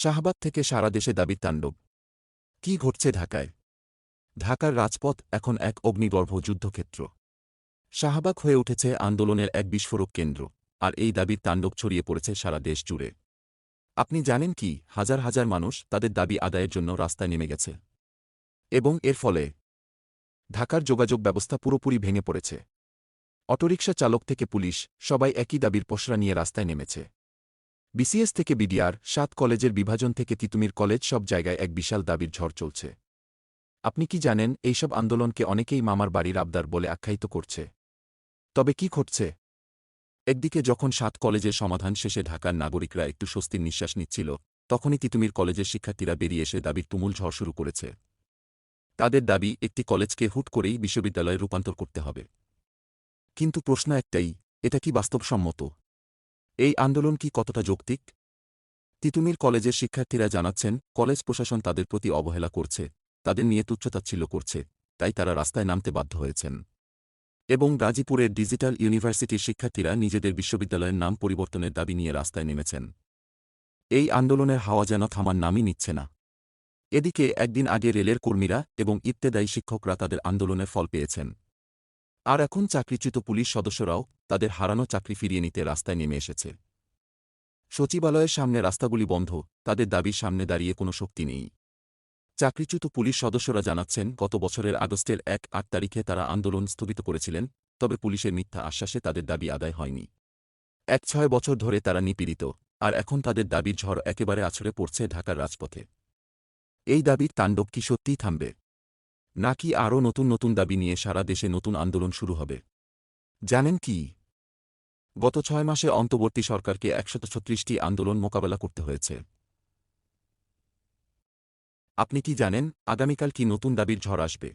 শাহবাগ থেকে সারা দেশে দাবির তাণ্ডব। কি ঘটছে ঢাকায়? ঢাকার রাজপথ এখন এক অগ্নিগর্ভ যুদ্ধক্ষেত্র। শাহবাগ হয়ে উঠেছে আন্দোলনের এক বিস্ফোরক কেন্দ্র, আর এই দাবির তাণ্ডব ছড়িয়ে পড়েছে সারা দেশ জুড়ে। আপনি জানেন কি, হাজার হাজার মানুষ তাদের দাবি আদায়ের জন্য রাস্তায় নেমে গেছে। এবং এর ফলে ঢাকার যোগাযোগ ব্যবস্থা পুরোপুরি ভেঙে পড়েছে। অটোরিকশা চালক থেকে পুলিশ, সবাই একই দাবির পসরা নিয়ে রাস্তায় নেমেছে। বিসিএস থেকে বিডিআর, ৭ কলেজের বিভাজন থেকে তিতুমির কলেজ, সব জায়গায় এক বিশাল দাবির ঝড় চলছে। আপনি কি জানেন, এইসব আন্দোলনকে অনেকেই মামার বাড়ির আবদার বলে আখ্যায়িত করছে। তবে কি ঘটছে? একদিকে যখন ৭ কলেজের সমাধান শেষে ঢাকার নাগরিকরা একটু স্বস্তির নিঃশ্বাস নিচ্ছিল, তখনই তিতুমির কলেজের শিক্ষার্থীরা বেরিয়ে এসে দাবির তুমুল ঝড় শুরু করেছে। তাদের দাবি, একটি কলেজকে হুট করেই বিশ্ববিদ্যালয়ে রূপান্তর করতে হবে। কিন্তু প্রশ্ন একটাই, এটা কি বাস্তবসম্মত? এই আন্দোলন কি কতটা যৌক্তিক? তিতুমির কলেজের শিক্ষার্থীরা জানাচ্ছেন, কলেজ প্রশাসন তাদের প্রতি অবহেলা করছে, তাদের নিয়ে তুচ্ছতাচ্ছিল্য করছে, তাই তারা রাস্তায় নামতে বাধ্য হয়েছেন। এবং গাজীপুরের ডিজিটাল ইউনিভার্সিটির শিক্ষার্থীরা নিজেদের বিশ্ববিদ্যালয়ের নাম পরিবর্তনের দাবি নিয়ে রাস্তায় নেমেছেন। এই আন্দোলনের হাওয়া যেন থামার নামই নিচ্ছে না। এদিকে একদিন আগে রেলের কর্মীরা এবং ইবতেদায়ী শিক্ষকরা তাদের আন্দোলনের ফল পেয়েছেন। আর এখন চাকরিচ্যুত পুলিশ সদস্যরাও তাদের হারানো চাকরি ফিরিয়ে নিতে রাস্তায় নেমে এসেছে। সচিবালয়ের সামনে রাস্তাগুলি বন্ধ, তাদের দাবির সামনে দাঁড়িয়ে কোনো শক্তি নেই। চাকরিচ্যুত পুলিশ সদস্যরা জানাচ্ছেন, গত বছরের আগস্টের ১-৮ তারিখে তারা আন্দোলন স্থগিত করেছিলেন, তবে পুলিশের মিথ্যা আশ্বাসে তাদের দাবি আদায় হয়নি। ৬ বছর ধরে তারা নিপীড়িত, আর এখন তাদের দাবির ঝড় একেবারে আছড়ে পড়ছে ঢাকার রাজপথে। এই দাবির তাণ্ডব কি সত্যিই থামবে? নাকি আরও নতুন নতুন দাবি নিয়ে সারা দেশে নতুন আন্দোলন শুরু হবে? জানেন কি, গত ৬ মাসে অন্তর্বর্তী সরকারকে ১৩৬টি আন্দোলন মোকাবেলা করতে হয়েছে। আপনি কি জানেন, আগামীকাল কি নতুন দাবির ঝড় আসবে?